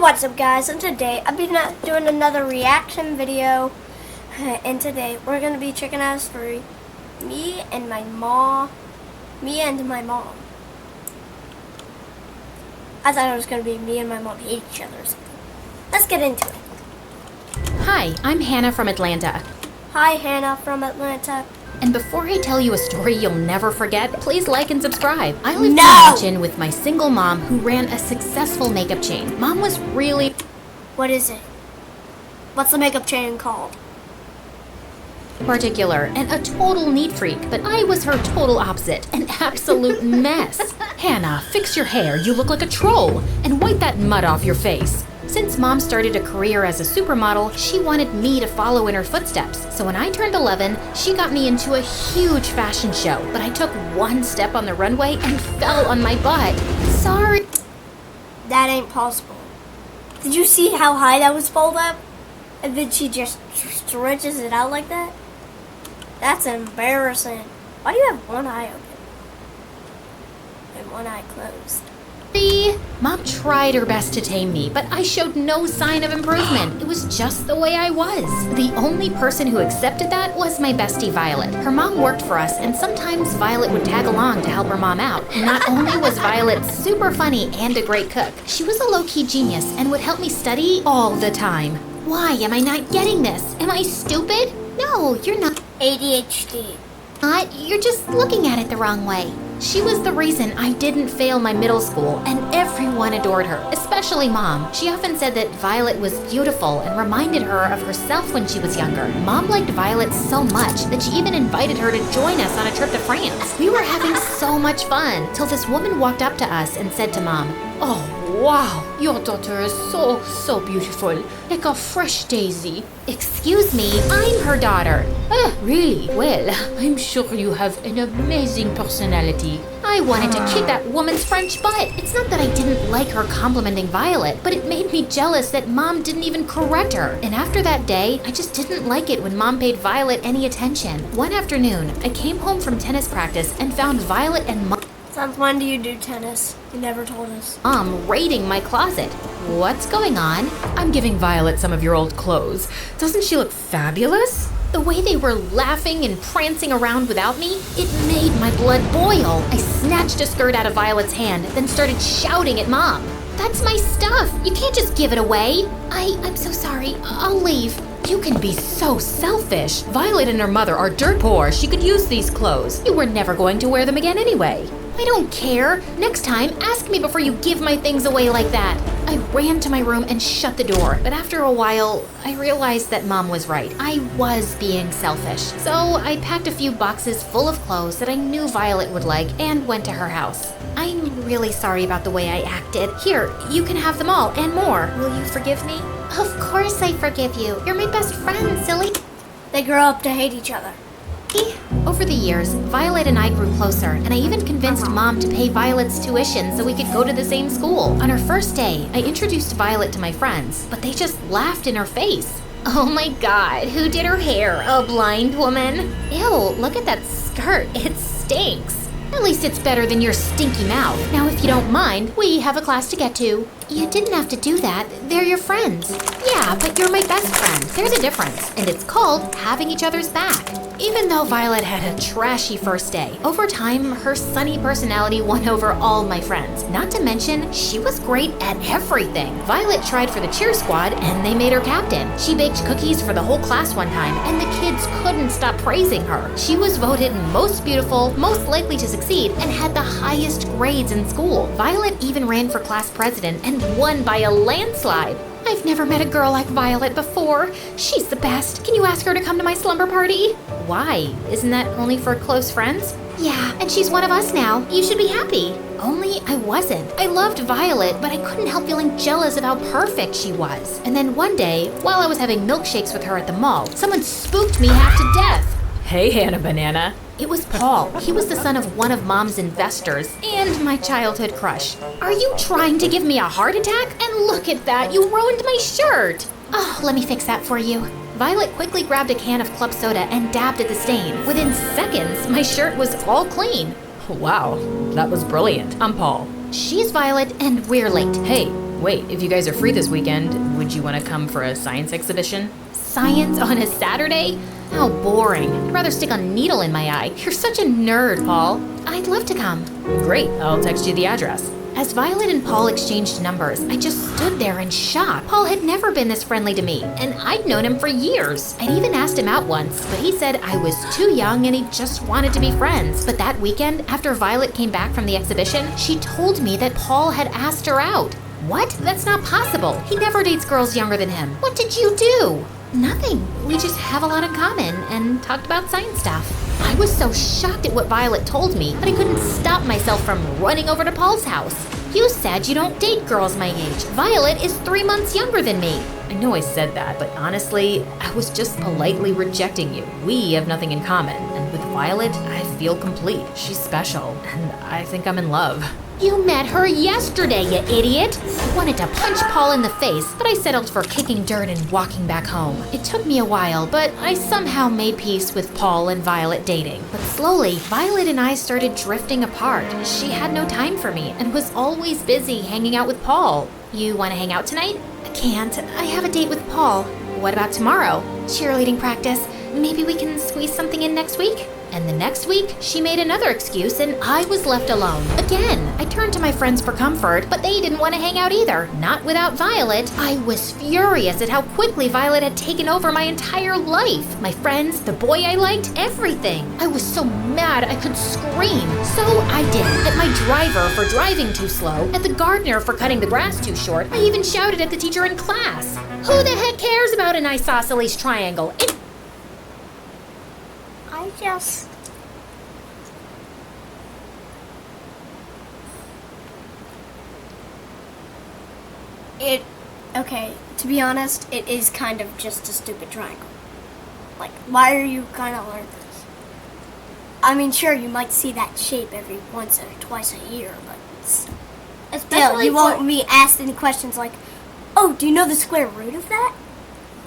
what's up guys, and today I've been doing another reaction video, and today we're going to be checking out a story, me and my mom. I thought it was going to be me and my mom hate each other or something. Let's get into it. Hi, I'm Hannah from Atlanta. Hi, Hannah from Atlanta. And before I tell you a story you'll never forget, please like and subscribe. I lived in Mansion with my single mom who ran a successful makeup chain. Mom was really... What is it? What's the makeup chain called? particular and a total neat freak, but I was her total opposite, an absolute mess. Hannah, fix your hair, you look like a troll, and wipe that mud off your face. Since Mom started a career as a supermodel, she wanted me to follow in her footsteps. So when I turned 11, she got me into a huge fashion show, but I took one step on the runway and fell on my butt. Sorry. That ain't possible. Did you see how high that was pulled up? And then she just stretches it out like that? That's embarrassing. Why do you have one eye open and one eye closed? Mom tried her best to tame me, but I showed no sign of improvement. It was just the way I was. The only person who accepted that was my bestie, Violet. Her mom worked for us, and sometimes Violet would tag along to help her mom out. Not only was Violet super funny and a great cook, she was a low-key genius and would help me study all the time. Why am I not getting this? Am I stupid? No, you're not. ADHD. You're just looking at it the wrong way. She was the reason I didn't fail my middle school, and everyone adored her, especially Mom. She often said that Violet was beautiful and reminded her of herself when she was younger. Mom liked Violet so much that she even invited her to join us on a trip to France. We were having so much fun, till this woman walked up to us and said to Mom, "Oh, wow, your daughter is so beautiful, like a fresh daisy." Excuse me, I'm her daughter. Really? Well, I'm sure you have an amazing personality. I wanted to kick that woman's French butt. It's not that I didn't like her complimenting Violet, but it made me jealous that Mom didn't even correct her. And after that day, I just didn't like it when Mom paid Violet any attention. One afternoon, I came home from tennis practice and found Violet and Mom... Since when do you do tennis? You never told us. Mom raiding my closet. What's going on? I'm giving Violet some of your old clothes. Doesn't she look fabulous? The way they were laughing and prancing around without me, it made my blood boil. I snatched a skirt out of Violet's hand, then started shouting at Mom. "That's my stuff. You can't just give it away." I'm so sorry. I'll leave. You can be so selfish. Violet and her mother are dirt poor. She could use these clothes. You were never going to wear them again anyway. I don't care. Next time, ask me before you give my things away like that. I ran to my room and shut the door, but after a while, I realized that Mom was right. I was being selfish. So I packed a few boxes full of clothes that I knew Violet would like and went to her house. I'm really sorry about the way I acted. Here, you can have them all and more. Will you forgive me? Of course I forgive you. You're my best friend, silly. They grow up to hate each other. Over the years, Violet and I grew closer, and I even convinced Mom to pay Violet's tuition so we could go to the same school. On her first day, I introduced Violet to my friends, but they just laughed in her face. Oh my God, who did her hair? A blind woman? Ew, look at that skirt. It stinks. At least it's better than your stinky mouth. Now, if you don't mind, we have a class to get to. You didn't have to do that. They're your friends. Yeah, but you're my best friend. There's a difference, and it's called having each other's back. Even though Violet had a trashy first day, over time, her sunny personality won over all my friends. Not to mention, she was great at everything. Violet tried for the cheer squad, and they made her captain. She baked cookies for the whole class one time, and the kids couldn't stop praising her. She was voted most beautiful, most likely to succeed, and had the highest grades in school. Violet even ran for class president and won by a landslide. I've never met a girl like Violet before. She's the best. Can you ask her to come to my slumber party? Why? Isn't that only for close friends? Yeah, and she's one of us now. You should be happy. Only I wasn't. I loved Violet, but I couldn't help feeling jealous of how perfect she was. And then one day, while I was having milkshakes with her at the mall, someone spooked me half to death. Hey, Hannah Banana. It was Paul. He was the son of one of Mom's investors and my childhood crush. Are you trying to give me a heart attack? And look at that, you ruined my shirt. Oh, let me fix that for you. Violet quickly grabbed a can of club soda and dabbed at the stain. Within seconds, my shirt was all clean. Wow, that was brilliant. I'm Paul. She's Violet and we're late. Hey, Wait, if you guys are free this weekend, would you want to come for a science exhibition? Science on a Saturday? How boring. I'd rather stick a needle in my eye. You're such a nerd, Paul. I'd love to come. Great, I'll text you the address. As Violet and Paul exchanged numbers, I just stood there in shock. Paul had never been this friendly to me, and I'd known him for years. I'd even asked him out once, but he said I was too young and he just wanted to be friends. But that weekend, after Violet came back from the exhibition, she told me that Paul had asked her out. What? That's not possible. He never dates girls younger than him. What did you do? Nothing. We just have a lot in common and talked about science stuff. I was so shocked at what Violet told me that I couldn't stop myself from running over to Paul's house. You said you don't date girls my age. Violet is 3 months younger than me. I know I said that, but honestly, I was just politely rejecting you. We have nothing in common, and with Violet, I feel complete. She's special, and I think I'm in love. You met her yesterday, you idiot! I wanted to punch Paul in the face, but I settled for kicking dirt and walking back home. It took me a while, but I somehow made peace with Paul and Violet dating. But slowly, Violet and I started drifting apart. She had no time for me and was always busy hanging out with Paul. You want to hang out tonight? I can't. I have a date with Paul. What about tomorrow? Cheerleading practice. Maybe we can squeeze something in next week? And the next week, she made another excuse and I was left alone. Again, I turned to my friends for comfort, but they didn't want to hang out either. Not without Violet. I was furious at how quickly Violet had taken over my entire life. My friends, the boy I liked, everything. I was so mad I could scream. So I did. At my driver for driving too slow, at the gardener for cutting the grass too short. I even shouted at the teacher in class. Who the heck cares about an isosceles triangle? Okay, to be honest, it is kind of just a stupid triangle. Like, why are you kind of learn this? I mean, sure, you might see that shape every once or twice a year, but still, you won't be asked any questions like, oh, do you know the square root of that?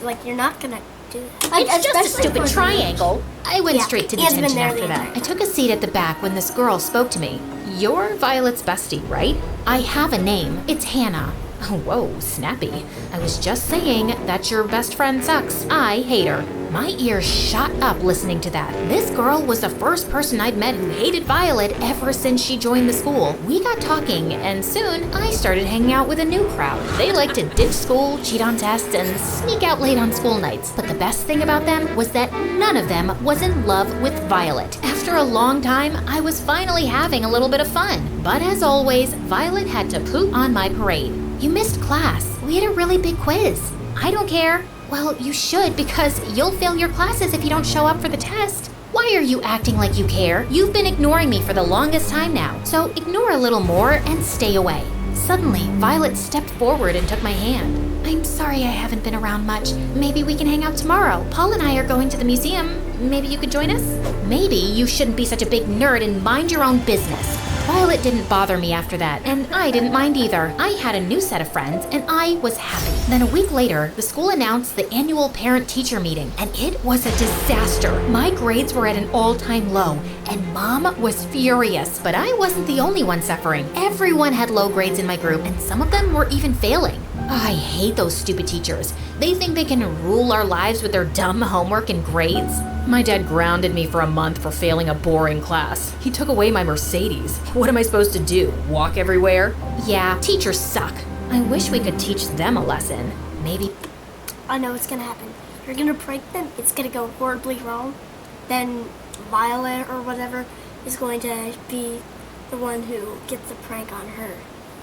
Like, you're not gonna do that. Like, it's just a stupid triangle. I went straight to Ian's been detention there after the that. entire I took a seat at the back when this girl spoke to me. You're Violet's bestie, right? I have a name. It's Hannah. Oh, whoa, snappy. I was just saying that your best friend sucks. I hate her. My ears shot up listening to that. This girl was the first person I'd met who hated Violet ever since she joined the school. We got talking, and soon I started hanging out with a new crowd. They like to ditch school, cheat on tests, and sneak out late on school nights. But the best thing about them was that none of them was in love with Violet. After a long time, I was finally having a little bit of fun. But as always, Violet had to poop on my parade. You missed class. We had a really big quiz. I don't care. Well, you should, because you'll fail your classes if you don't show up for the test. Why are you acting like you care? You've been ignoring me for the longest time now, so ignore a little more and stay away. Suddenly, Violet stepped forward and took my hand. I'm sorry I haven't been around much. Maybe we can hang out tomorrow. Paul and I are going to the museum. Maybe you could join us? Maybe you shouldn't be such a big nerd and mind your own business. Violet didn't bother me after that, and I didn't mind either. I had a new set of friends, and I was happy. Then a week later, the school announced the annual parent-teacher meeting, and it was a disaster. My grades were at an all-time low, and Mom was furious. But I wasn't the only one suffering. Everyone had low grades in my group, and some of them were even failing. I hate those stupid teachers. They think they can rule our lives with their dumb homework and grades. My dad grounded me for a month for failing a boring class. He took away my Mercedes. What am I supposed to do? Walk everywhere? Yeah, teachers suck. I wish we could teach them a lesson. Maybe. I know what's gonna happen. You're gonna prank them, it's gonna go horribly wrong. Then Violet or whatever is going to be the one who gets the prank on her.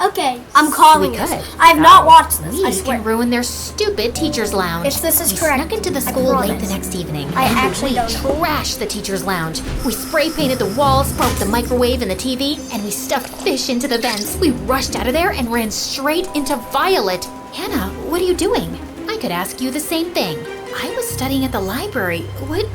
Okay, I'm calling We this. could. I have not watched this, I We swear. can ruin their stupid teacher's lounge. If this is we correct, snuck into the I school late promise. the next evening. I and actually we don't know. trashed the teacher's lounge. We spray painted the walls, broke the microwave and the TV, and we stuffed fish into the vents. We rushed out of there and ran straight into Violet. Hannah, what are you doing? I could ask you the same thing. I was studying at the library.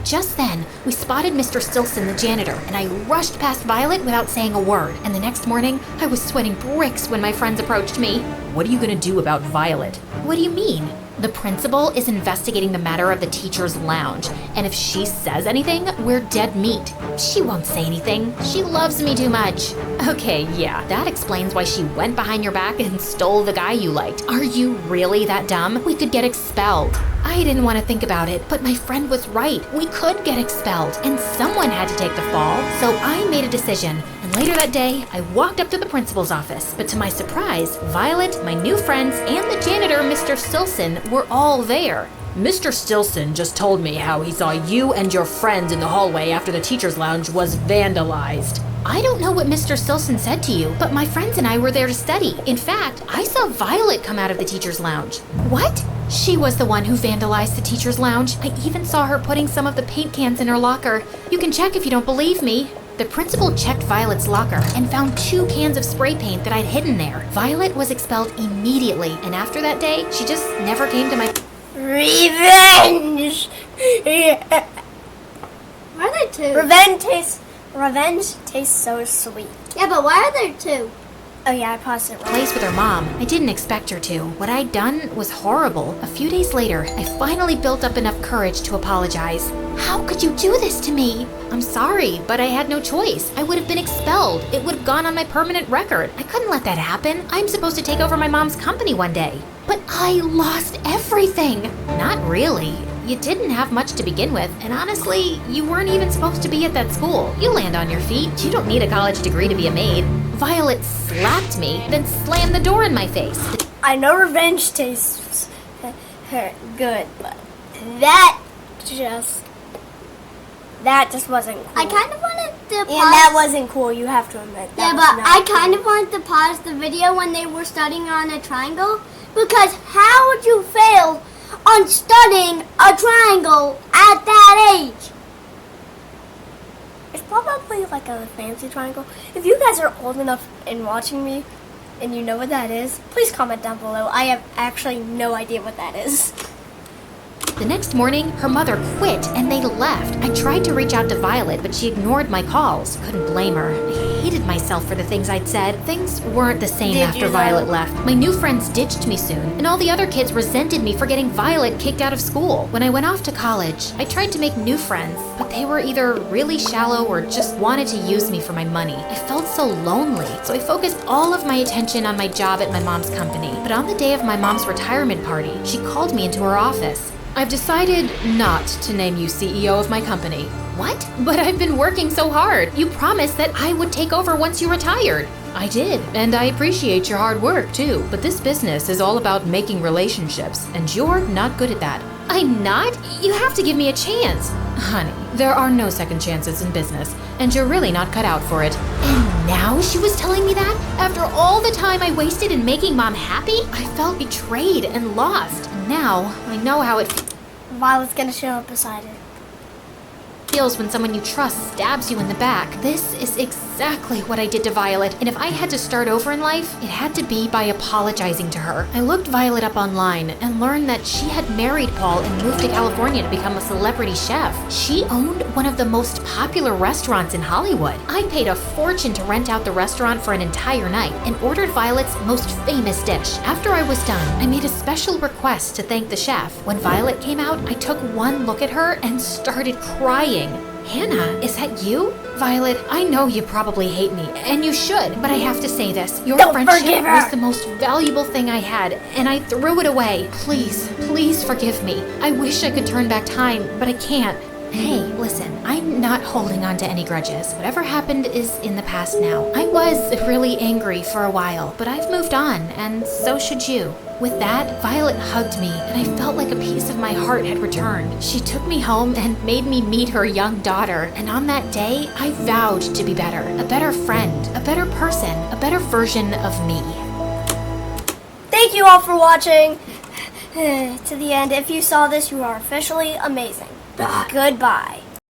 Just then, we spotted Mr. Stilson, the janitor, and I rushed past Violet without saying a word. And the next morning, I was sweating bricks when my friends approached me. What are you gonna do about Violet? What do you mean? The principal is investigating the matter of the teacher's lounge, and if she says anything, we're dead meat. She won't say anything. She loves me too much. Okay, yeah, that explains why she went behind your back and stole the guy you liked. Are you really that dumb? We could get expelled. I didn't want to think about it, but my friend was right. We could get expelled, and someone had to take the fall. So I made a decision, and later that day, I walked up to the principal's office. But to my surprise, Violet, my new friends, and the janitor, Mr. Stilson, were all there. Mr. Stilson just told me how he saw you and your friends in the hallway after the teacher's lounge was vandalized. I don't know what Mr. Stilson said to you, but my friends and I were there to study. In fact, I saw Violet come out of the teacher's lounge. What? She was the one who vandalized the teacher's lounge. I even saw her putting some of the paint cans in her locker. You can check if you don't believe me. The principal checked Violet's locker and found 2 cans of spray paint that I'd hidden there. Violet was expelled immediately, and after that day, she just never came to my... Revenge! Why are there 2? Revenge tastes so sweet. Yeah, but why are there 2? Oh yeah, I paused it wrong. Place with her mom. I didn't expect her to. What I'd done was horrible. A few days later, I finally built up enough courage to apologize. How could you do this to me? I'm sorry, but I had no choice. I would have been expelled. It would have gone on my permanent record. I couldn't let that happen. I'm supposed to take over my mom's company one day. But I lost everything. Not really. You didn't have much to begin with, and honestly, you weren't even supposed to be at that school. You land on your feet. You don't need a college degree to be a maid. Violet slapped me, then slammed the door in my face. I know revenge tastes good, but that just wasn't cool. I kind of wanted to pause. And that wasn't cool, you have to admit. Yeah, but I kind of wanted to pause the video when they were studying on a triangle, because how would you fail on studying a triangle at that age? It's probably like a fancy triangle. If you guys are old enough and watching me and you know what that is, please comment down below. I have actually no idea what that is. The next morning, her mother quit and they left. I tried to reach out to Violet, but she ignored my calls. Couldn't blame her. I hated myself for the things I'd said. Things weren't the same after Violet left. My new friends ditched me soon, and all the other kids resented me for getting Violet kicked out of school. When I went off to college, I tried to make new friends, but they were either really shallow or just wanted to use me for my money. I felt so lonely, so I focused all of my attention on my job at my mom's company. But on the day of my mom's retirement party, she called me into her office. I've decided not to name you CEO of my company. What? But I've been working so hard. You promised that I would take over once you retired. I did, and I appreciate your hard work too, but this business is all about making relationships, and you're not good at that. I'm not? You have to give me a chance. Honey, there are no second chances in business, and you're really not cut out for it. And now she was telling me that? After all the time I wasted in making Mom happy? I felt betrayed and lost. And now I know how it Violet's gonna show up beside her. feels when someone you trust stabs you in the back. This is exactly what I did to Violet, and if I had to start over in life, it had to be by apologizing to her. I looked Violet up online and learned that she had married Paul and moved to California to become a celebrity chef. She owned one of the most popular restaurants in Hollywood. I paid a fortune to rent out the restaurant for an entire night and ordered Violet's most famous dish. After I was done, I made a special request to thank the chef. When Violet came out, I took one look at her and started crying. Hannah, is that you? Violet, I know you probably hate me, and you should, but I have to say this. Your Don't friendship forgive her. was the most valuable thing I had, and I threw it away. Please, please forgive me. I wish I could turn back time, but I can't. Hey, listen, I'm not holding on to any grudges. Whatever happened is in the past now. I was really angry for a while, but I've moved on, and so should you. With that, Violet hugged me, and I felt like a piece of my heart had returned. She took me home and made me meet her young daughter, and on that day, I vowed to be better. A better friend, a better person, a better version of me. Thank you all for watching to the end. If you saw this, you are officially amazing. Goodbye.